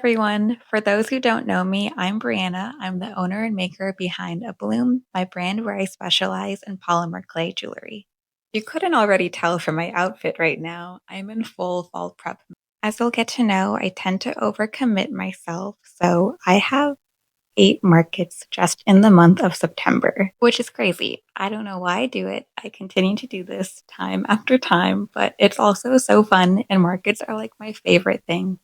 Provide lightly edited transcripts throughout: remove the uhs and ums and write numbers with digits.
everyone. For those who don't know me, I'm Brianna. I'm the owner and maker behind A Bloom, my brand where I specialize in polymer clay jewelry. You couldn't already tell from my outfit right now, I'm in full fall prep. As you'll get to know, I tend to overcommit myself, so I have 8 markets just in the month of September, which is crazy. I don't know why I do it. I continue to do this time after time, but it's also so fun, and markets are like my favorite thing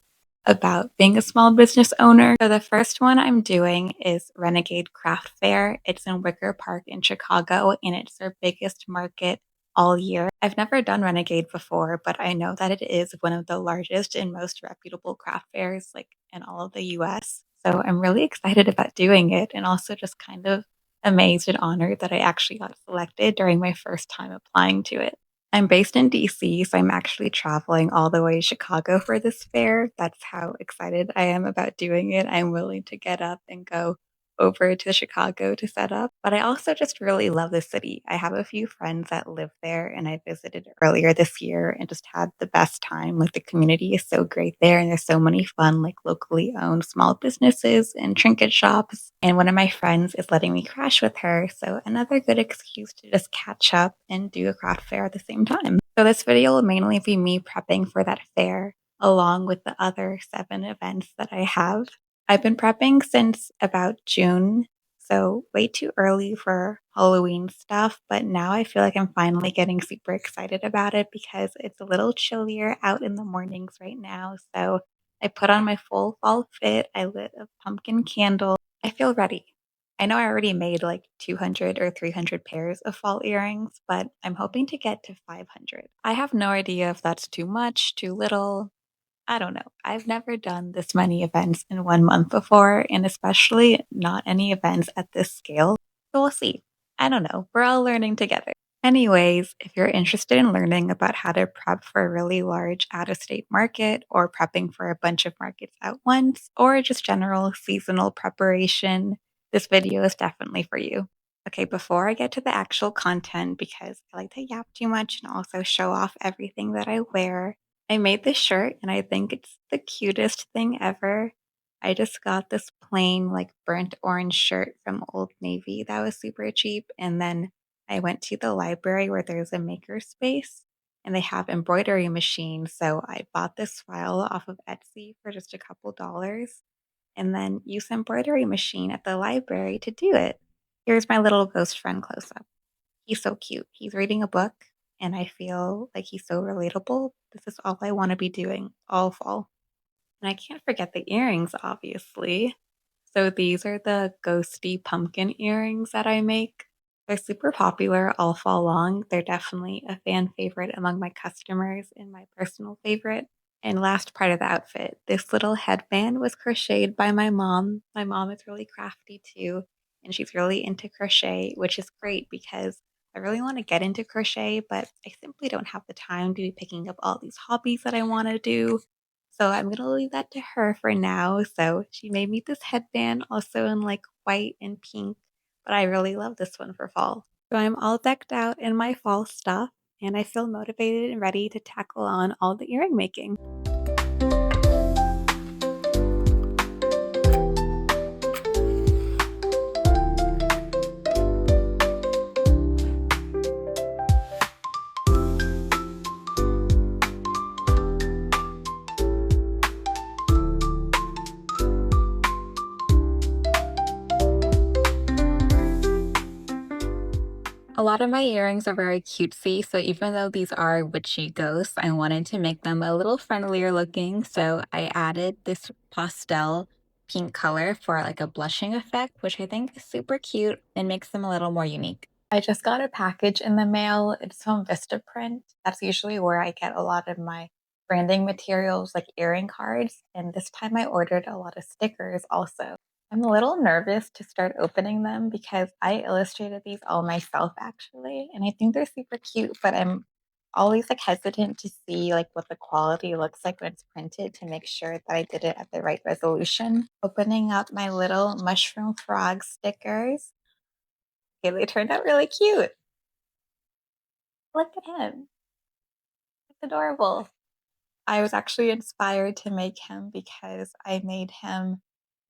about being a small business owner. So the first one I'm doing is Renegade Craft Fair. It's in Wicker Park in Chicago, and it's their biggest market all year. I've never done Renegade before, but I know that it is one of the largest and most reputable craft fairs like in all of the US. So I'm really excited about doing it and also just kind of amazed and honored that I actually got selected during my first time applying to it. I'm based in DC, so I'm actually traveling all the way to Chicago for this fair. That's how excited I am about doing it. I'm willing to get up and go over to Chicago to set up. But I also just really love the city. I have a few friends that live there, and I visited earlier this year and just had the best time. Like the community is so great there, and there's so many fun, like locally owned small businesses and trinket shops. And one of my friends is letting me crash with her. So another good excuse to just catch up and do a craft fair at the same time. So this video will mainly be me prepping for that fair along with the other 7 events that I have. I've been prepping since about June, so way too early for Halloween stuff, but now I feel like I'm finally getting super excited about it because it's a little chillier out in the mornings right now. So I put on my full fall fit. I lit a pumpkin candle. I feel ready. I know I already made like 200 or 300 pairs of fall earrings, but I'm hoping to get to 500. I have no idea if that's too much, too little. I don't know. I've never done this many events in 1 month before, and especially not any events at this scale. So we'll see. I don't know. We're all learning together. Anyways, if you're interested in learning about how to prep for a really large out of state market or prepping for a bunch of markets at once, or just general seasonal preparation, this video is definitely for you. Okay, before I get to the actual content, because I like to yap too much and also show off everything that I wear, I made this shirt and I think it's the cutest thing ever. I just got this plain, like burnt orange shirt from Old Navy that was super cheap. And then I went to the library where there's a maker space and they have embroidery machines. So I bought this file off of Etsy for just a couple dollars and then used the embroidery machine at the library to do it. Here's my little ghost friend close up. He's so cute. He's reading a book, and I feel like he's so relatable. This is all I want to be doing all fall. And I can't forget the earrings, obviously. So these are the ghosty pumpkin earrings that I make. They're super popular all fall long. They're definitely a fan favorite among my customers and my personal favorite. And last part of the outfit, this little headband was crocheted by my mom. My mom is really crafty too, and she's really into crochet, which is great because I really want to get into crochet, but I simply don't have the time to be picking up all these hobbies that I want to do. So I'm gonna leave that to her for now. So she made me this headband also in like white and pink, but I really love this one for fall. So I'm all decked out in my fall stuff and I feel motivated and ready to tackle on all the earring making. A lot of my earrings are very cutesy, so even though these are witchy ghosts, I wanted to make them a little friendlier looking. So I added this pastel pink color for like a blushing effect, which I think is super cute and makes them a little more unique. I just got a package in the mail. It's from Vistaprint. That's usually where I get a lot of my branding materials, like earring cards. And this time I ordered a lot of stickers also. I'm a little nervous to start opening them because I illustrated these all myself actually, and I think they're super cute, but I'm always like hesitant to see like what the quality looks like when it's printed to make sure that I did it at the right resolution. Opening up my little mushroom frog stickers. Okay, they turned out really cute. Look at him. It's adorable. I was actually inspired to make him because I made him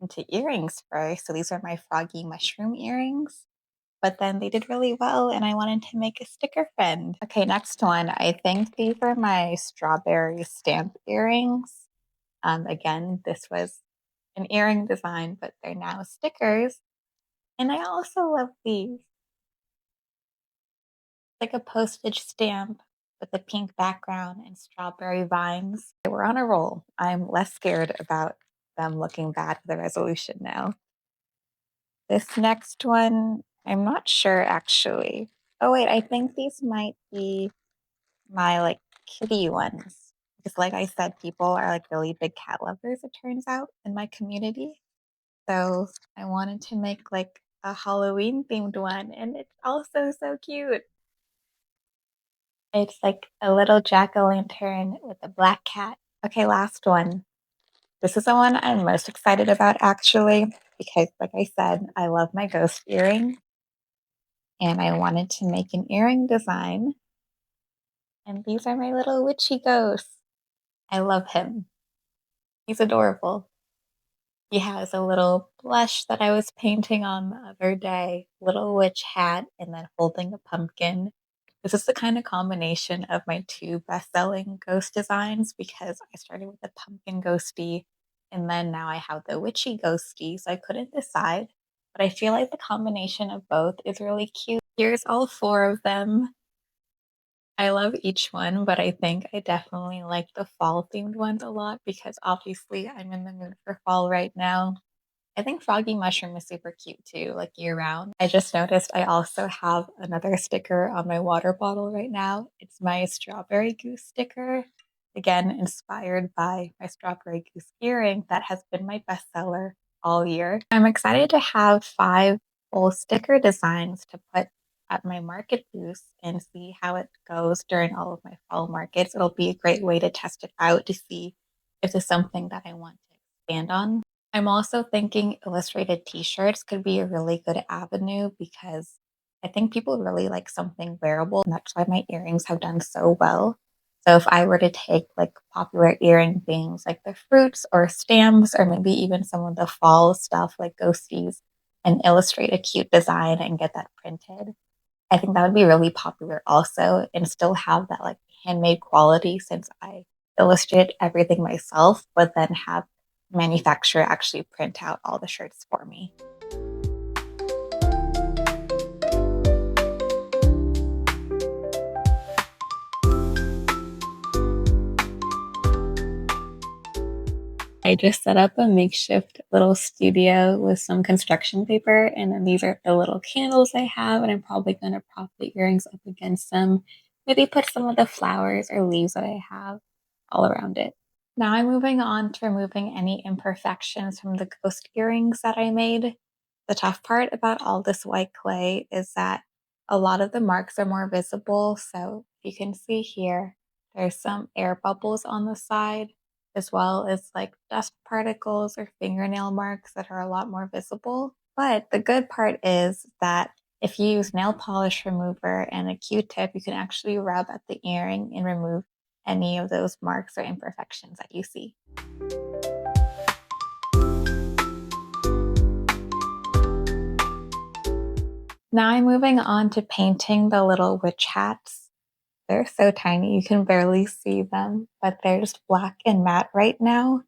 into earrings first. So these are my froggy mushroom earrings. But then they did really well and I wanted to make a sticker friend. Okay, next one. I think these are my strawberry stamp earrings. Again, this was an earring design, but they're now stickers. And I also love these, like a postage stamp with a pink background and strawberry vines. We're on a roll. I'm less scared about them looking bad for the resolution now. This next one, I'm not sure actually. Oh wait, I think these might be my like kitty ones. Because like I said, people are like really big cat lovers, it turns out, in my community. So I wanted to make like a Halloween themed one, and it's also so cute. It's like a little jack-o'-lantern with a black cat. Okay, last one. This is the one I'm most excited about actually, because like I said, I love my ghost earring and I wanted to make an earring design. And these are my little witchy ghosts. I love him. He's adorable. He has a little blush that I was painting on the other day, little witch hat, and then holding a pumpkin. This is the kind of combination of my two best-selling ghost designs because I started with the pumpkin ghosty and then now I have the witchy ghosty, so I couldn't decide. But I feel like the combination of both is really cute. Here's all four of them. I love each one, but I think I definitely like the fall themed ones a lot because obviously I'm in the mood for fall right now. I think froggy mushroom is super cute too, like year round. I just noticed I also have another sticker on my water bottle right now. It's my strawberry goose sticker. Again, inspired by my strawberry goose earring that has been my bestseller all year. I'm excited to have 5 full sticker designs to put at my market booth and see how it goes during all of my fall markets. It'll be a great way to test it out to see if it's something that I want to expand on. I'm also thinking illustrated t-shirts could be a really good avenue because I think people really like something wearable, and that's why my earrings have done so well. So if I were to take like popular earring things like the fruits or stamps or maybe even some of the fall stuff like ghosties and illustrate a cute design and get that printed, I think that would be really popular also and still have that like handmade quality since I illustrated everything myself, but then have manufacturer actually print out all the shirts for me. I just set up a makeshift little studio with some construction paper, and then these are the little candles I have, and I'm probably going to prop the earrings up against them. Maybe put some of the flowers or leaves that I have all around it. Now I'm moving on to removing any imperfections from the ghost earrings that I made. The tough part about all this white clay is that a lot of the marks are more visible. So you can see here, there's some air bubbles on the side, as well as like dust particles or fingernail marks that are a lot more visible. But the good part is that if you use nail polish remover and a Q-tip, you can actually rub at the earring and remove any of those marks or imperfections that you see. Now I'm moving on to painting the little witch hats. They're so tiny, you can barely see them, but they're just black and matte right now.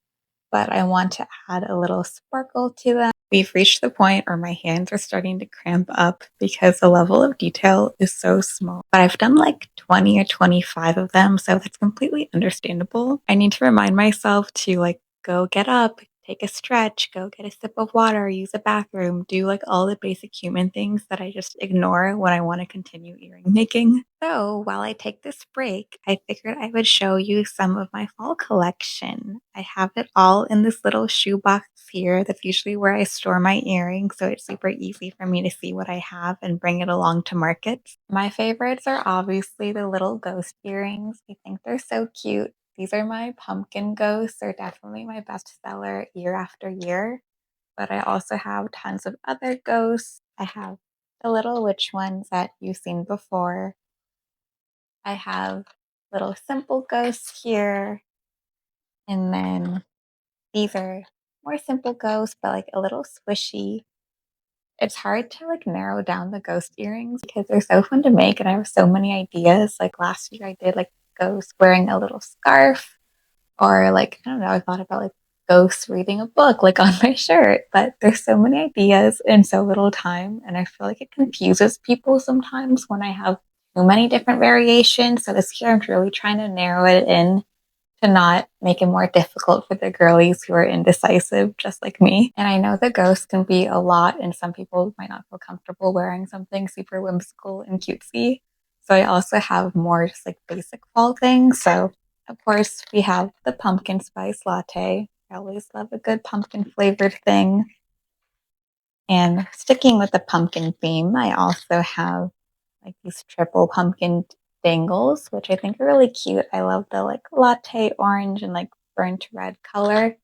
But I want to add a little sparkle to them. We've reached the point where my hands are starting to cramp up because the level of detail is so small. But I've done like 20 or 25 of them, so that's completely understandable. I need to remind myself to like go get up, take a stretch, go get a sip of water, use a bathroom, do like all the basic human things that I just ignore when I want to continue earring making. So while I take this break, I figured I would show you some of my fall collection. I have it all in this little shoebox here. That's usually where I store my earrings, so it's super easy for me to see what I have and bring it along to markets. My favorites are obviously the little ghost earrings. I think they're so cute. These are my pumpkin ghosts. They're definitely my best seller year after year. But I also have tons of other ghosts. I have the little witch ones that you've seen before. I have little simple ghosts here. And then these are more simple ghosts, but like a little squishy. It's hard to like narrow down the ghost earrings because they're so fun to make and I have so many ideas. Like last year I did like ghost wearing a little scarf or like I don't know, I thought about like ghosts reading a book like on my shirt, but there's so many ideas in so little time and I feel like it confuses people sometimes when I have too many different variations. So this year I'm really trying to narrow it in to not make it more difficult for the girlies who are indecisive, just like me. And I know the ghosts can be a lot, and some people might not feel comfortable wearing something super whimsical and cutesy. So I also have more just like basic fall things. So, of course, we have the pumpkin spice latte. I always love a good pumpkin flavored thing. And sticking with the pumpkin theme, I also have like these triple pumpkin dangles, which I think are really cute. I love the like latte orange and like burnt red color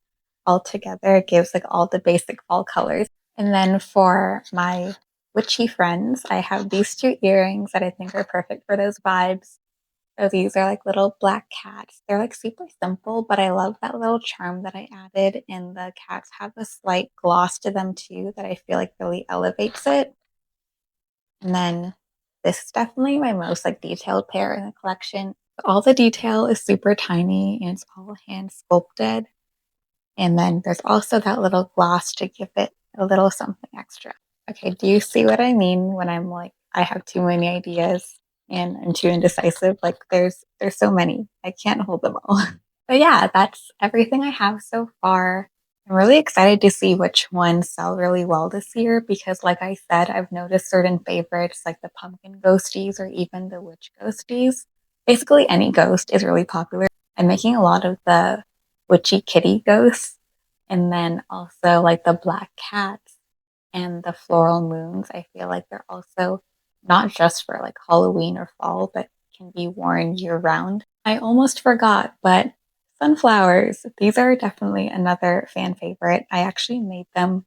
all together. It gives like all the basic fall colors. And then for my witchy friends, I have these two earrings that I think are perfect for those vibes. So these are like little black cats. They're like super simple, but I love that little charm that I added. And the cats have a slight gloss to them too that I feel like really elevates it. And then this is definitely my most like detailed pair in the collection. All the detail is super tiny and it's all hand sculpted. And then there's also that little gloss to give it a little something extra. Okay, do you see what I mean when I'm like I have too many ideas and I'm too indecisive? Like there's so many. I can't hold them all. But yeah, that's everything I have so far. I'm really excited to see which ones sell really well this year because, like I said, I've noticed certain favorites like the pumpkin ghosties or even the witch ghosties. Basically, any ghost is really popular. I'm making a lot of the witchy kitty ghosts and then also like the black cats and the floral moons. I feel like they're also not just for like Halloween or fall, but can be worn year round. I almost forgot, but sunflowers, these are definitely another fan favorite. I actually made them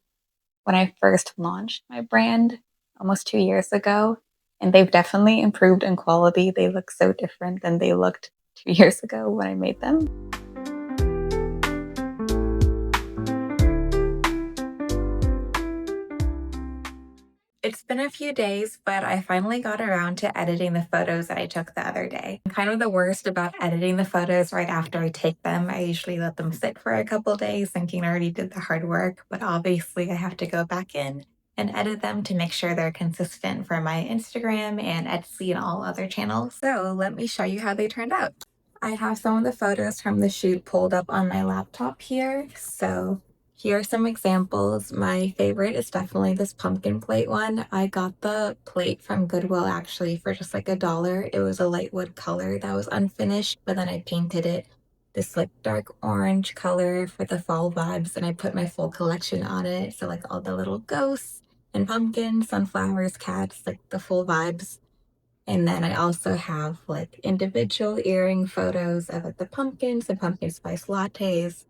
when I first launched my brand almost 2 years ago, and they've definitely improved in quality. They look so different than they looked 2 years ago when I made them. It's been a few days, but I finally got around to editing the photos that I took the other day. I'm kind of the worst about editing the photos right after I take them. I usually let them sit for a couple days thinking I already did the hard work, but obviously I have to go back in and edit them to make sure they're consistent for my Instagram and Etsy and all other channels. So let me show you how they turned out. I have some of the photos from the shoot pulled up on my laptop here. So here are some examples. My favorite is definitely this pumpkin plate one. I got the plate from Goodwill actually for just like $1. It was a light wood color that was unfinished, but then I painted it this like dark orange color for the fall vibes and I put my full collection on it. So like all the little ghosts and pumpkins, sunflowers, cats, like the full vibes. And then I also have like individual earring photos of like the pumpkins and pumpkin spice lattes.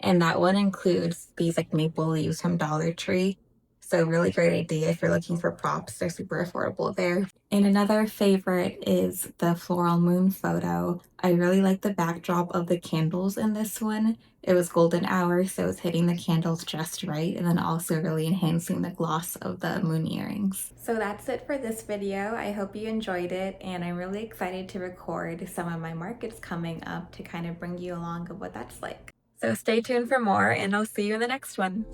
And that one includes these like maple leaves from Dollar Tree. So really great idea if you're looking for props. They're super affordable there. And another favorite is the floral moon photo. I really like the backdrop of the candles in this one. It was golden hour, so it's hitting the candles just right and then also really enhancing the gloss of the moon earrings. So that's it for this video. I hope you enjoyed it and I'm really excited to record some of my markets coming up to kind of bring you along of what that's like. So stay tuned for more and I'll see you in the next one.